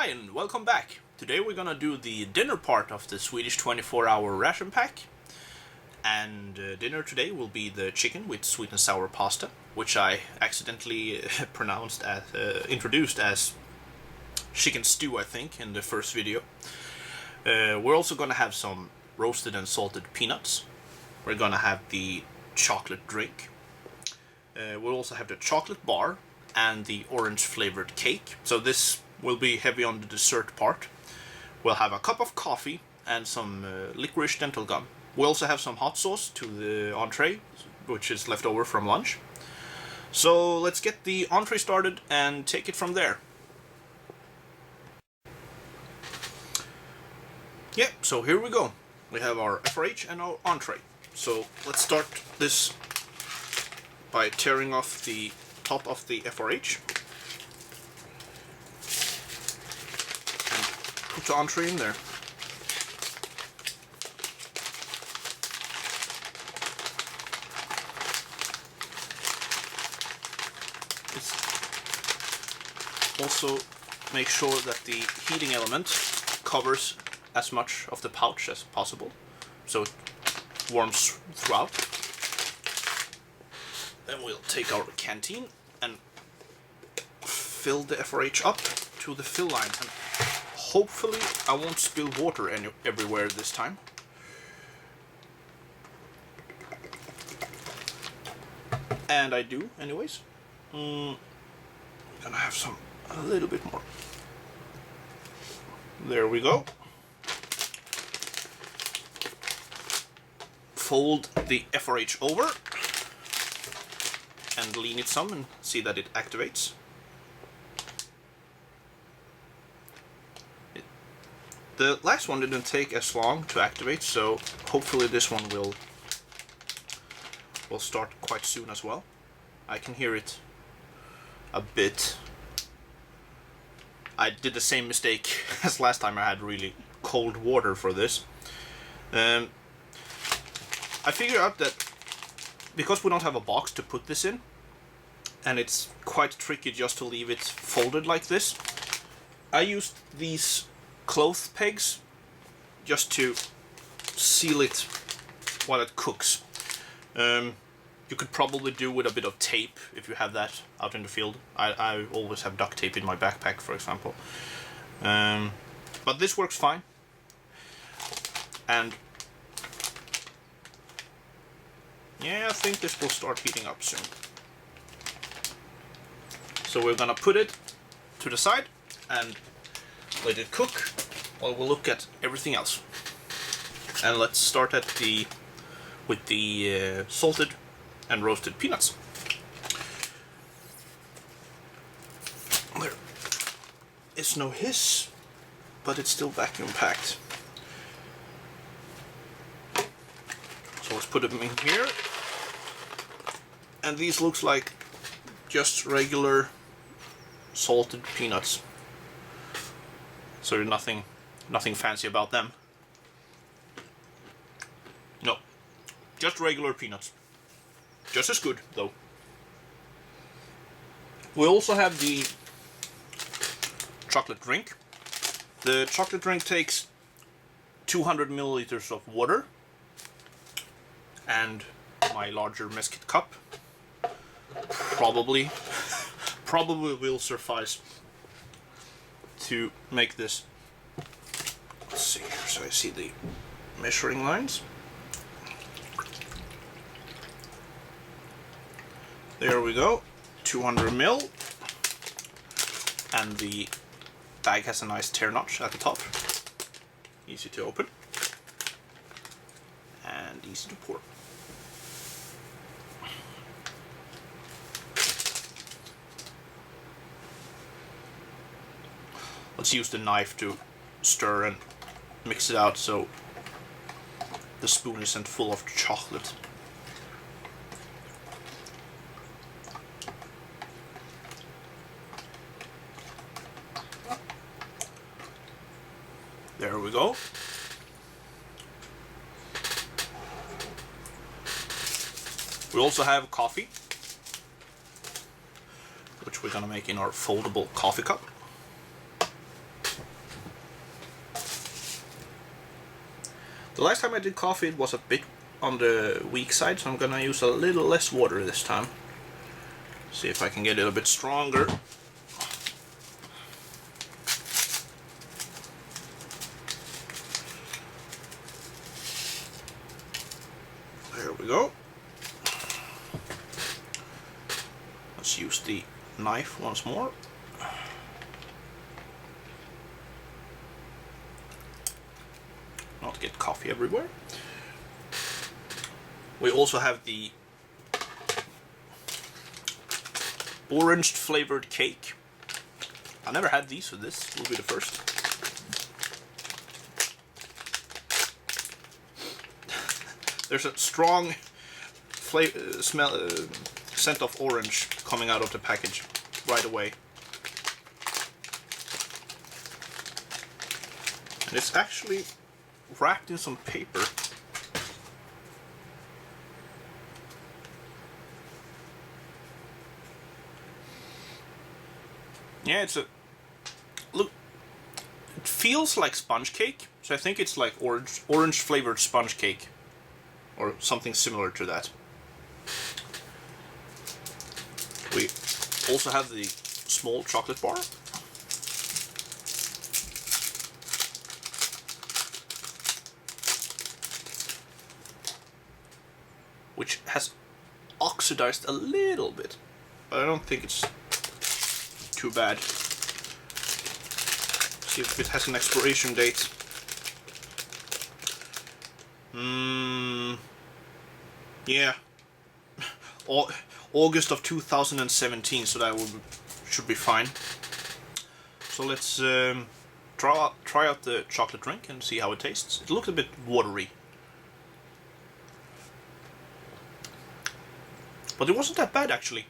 Hi and welcome back. Today we're gonna do the dinner part of the Swedish 24-hour ration pack. And dinner today will be the chicken with sweet and sour pasta, which I accidentally introduced as chicken stew, I think, in the first video. We're also gonna have some roasted and salted peanuts. We're gonna have the chocolate drink. We'll also have the chocolate bar and the orange flavored cake. So this will be heavy on the dessert part. We'll have a cup of coffee and some licorice dental gum. We'll also have some hot sauce to the entree, which is left over from lunch. So let's get the entree started and take it from there. Yeah, so here we go. We have our FRH and our entree. So let's start this by tearing off the top of the FRH. Put the entree in there. Also make sure that the heating element covers as much of the pouch as possible, so it warms throughout. Then we'll take our canteen and fill the FRH up to the fill line. And hopefully I won't spill water everywhere this time. And I do anyways. Gonna have a little bit more. There we go. Fold the FRH over and lean it some and see that it activates. The last one didn't take as long to activate, so hopefully this one will start quite soon as well. I can hear it a bit. I did the same mistake as last time. I had really cold water for this. I figured out that because we don't have a box to put this in, and it's quite tricky just to leave it folded like this, I used these cloth pegs just to seal it while it cooks. You could probably do with a bit of tape if you have that out in the field. I always have duct tape in my backpack, for example. But this works fine. And yeah, I think this will start heating up soon. So we're gonna put it to the side and let it cook while we'll look at everything else. And let's start with the salted and roasted peanuts. There is no hiss, but it's still vacuum packed. So let's put them in here. And these looks like just regular salted peanuts. So nothing fancy about them. No, just regular peanuts. Just as good, though. We also have the chocolate drink. The chocolate drink takes 200 milliliters of water and my larger meskit cup. Probably will suffice to make this. Let's see here, so I see the measuring lines. There we go, 200 ml, and the bag has a nice tear notch at the top, easy to open and easy to pour. Let's use the knife to stir and mix it out so the spoon isn't full of chocolate. There we go. We also have coffee, which we're gonna make in our foldable coffee cup. The last time I did coffee it was a bit on the weak side, so I'm gonna use a little less water this time. See if I can get a little bit stronger. There we go. Let's use the knife once more. Not get coffee everywhere. We also have the orange flavored cake. I never had these, so this will be the first. There's a strong scent of orange coming out of the package right away. And it's actually wrapped in some paper. Yeah, it's a look. It feels like sponge cake, so I think it's like orange flavored sponge cake, or something similar to that. We also have the small chocolate bar. Which has oxidized a little bit, but I don't think it's too bad. See if it has an expiration date. Yeah. August of 2017, so that should be fine. So let's try out the chocolate drink and see how it tastes. It looked a bit watery, but it wasn't that bad actually.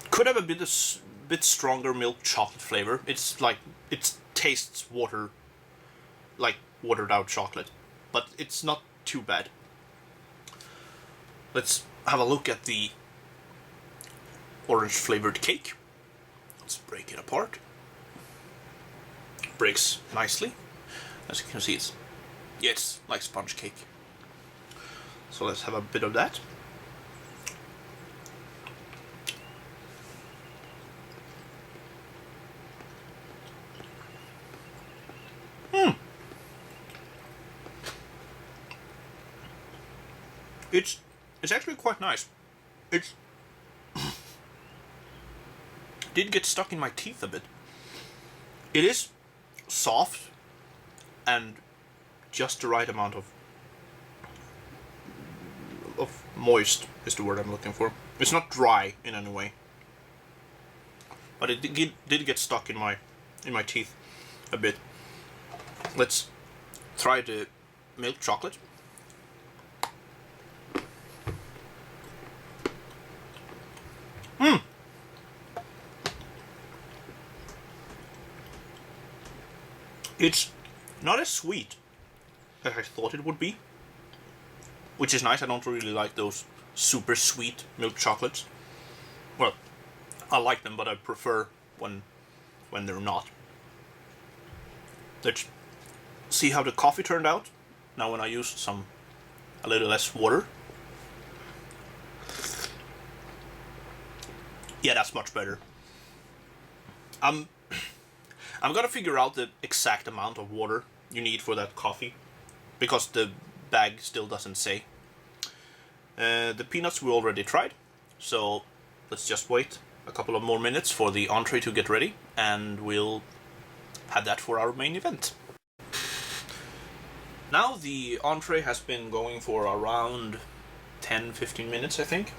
Could have a bit stronger milk chocolate flavor. It's like it tastes like watered out chocolate, but it's not too bad. Let's have a look at the orange flavored cake. Let's break it apart. Breaks nicely. As you can see, it's like sponge cake. So let's have a bit of that. It's actually quite nice. It did get stuck in my teeth a bit. It is soft and just the right amount of moist is the word I'm looking for. It's not dry in any way, but it did get stuck in my teeth a bit. Let's try the milk chocolate. It's not as sweet as I thought it would be, which is nice. I don't really like those super sweet milk chocolates. Well, I like them, but I prefer when they're not. Let's see how the coffee turned out. Now when I used a little less water. Yeah, that's much better. I'm gonna figure out the exact amount of water you need for that coffee, because the bag still doesn't say. The peanuts we already tried, so let's just wait a couple of more minutes for the entree to get ready, and we'll have that for our main event. Now the entree has been going for around 10-15 minutes, I think,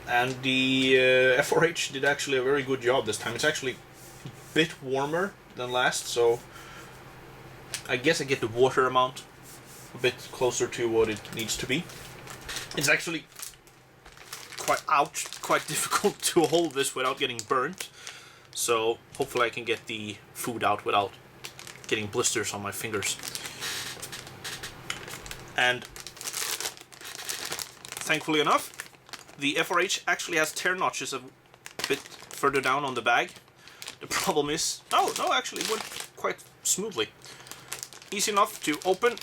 and the F4H did actually a very good job this time. It's actually a bit warmer than last, so I guess I get the water amount a bit closer to what it needs to be. It's actually quite difficult to hold this without getting burnt, so hopefully I can get the food out without getting blisters on my fingers. And thankfully enough, the F4H actually has tear notches a bit further down on the bag. The problem is, no, actually it went quite smoothly. easy enough to open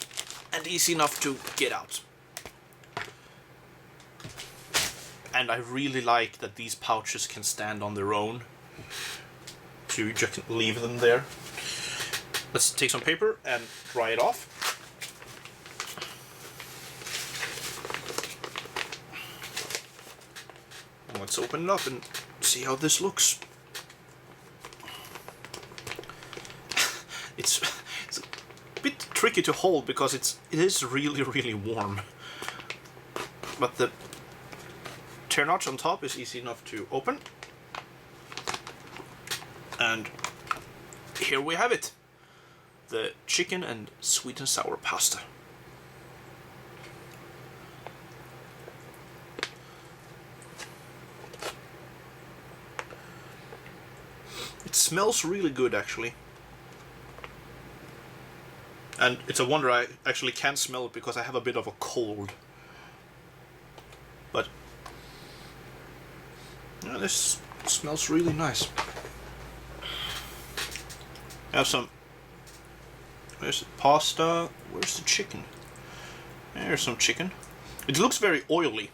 and easy enough to get out. And I really like that these pouches can stand on their own. So you just leave them there. Let's take some paper and dry it off. And let's open it up and see how this looks. It's a bit tricky to hold because it is really warm. But the tear notch on top is easy enough to open. And here we have it. The chicken and sweet and sour pasta. It smells really good actually. And it's a wonder I actually can smell it because I have a bit of a cold. But yeah, this smells really nice. I have some. Where's the pasta? Where's the chicken? There's some chicken. It looks very oily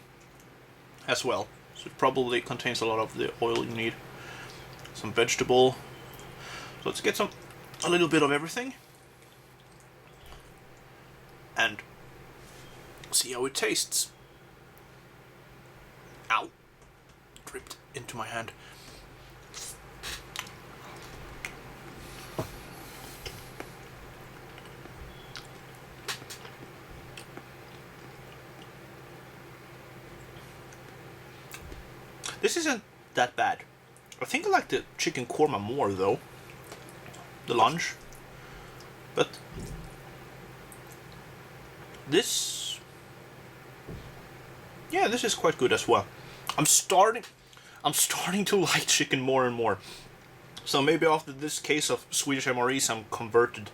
as well, so it probably contains a lot of the oil you need. Some vegetable. So let's get a little bit of everything and see how it tastes. Ow! Dripped into my hand. This isn't that bad. I think I like the chicken korma more though. The lunch. But this, yeah, this is quite good as well. I'm starting to like chicken more and more. So maybe after this case of Swedish MREs I'm converted.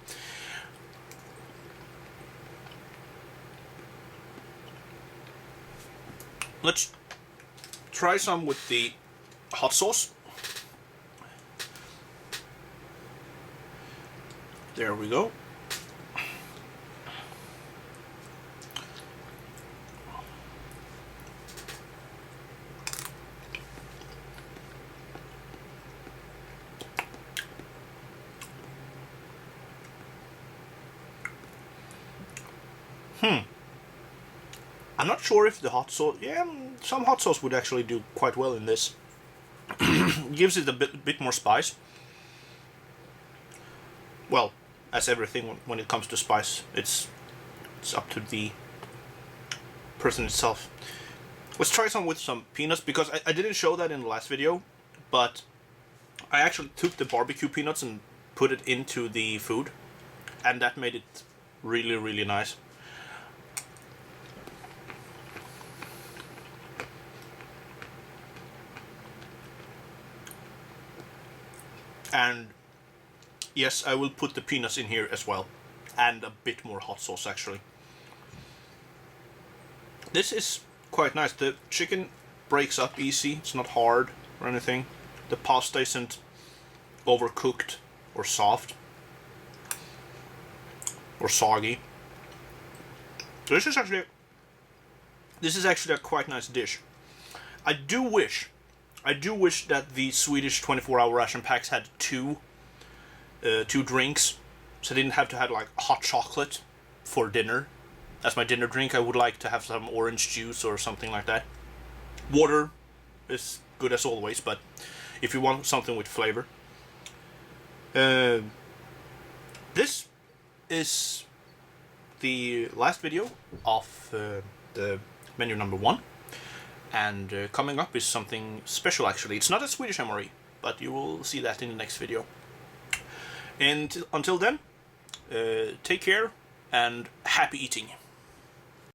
Let's try some with the hot sauce. There we go. I'm not sure if the hot sauce... Yeah, some hot sauce would actually do quite well in this. Gives it a bit more spice. Well, as everything when it comes to spice, it's up to the person itself. Let's try some with some peanuts, because I didn't show that in the last video, but I actually took the barbecue peanuts and put it into the food, and that made it really nice. And yes, I will put the peanuts in here as well, and a bit more hot sauce actually. This is quite nice. The chicken breaks up easy, it's not hard or anything. The pasta isn't overcooked or soft or soggy. This is actually a quite nice dish. I do wish that the Swedish 24-hour ration packs had two drinks, so I didn't have to have like hot chocolate for dinner. As my dinner drink, I would like to have some orange juice or something like that. Water is good as always, but if you want something with flavor. This is the last video of the menu number 1. And coming up is something special actually. It's not a Swedish MRE, but you will see that in the next video. And until then, take care and happy eating.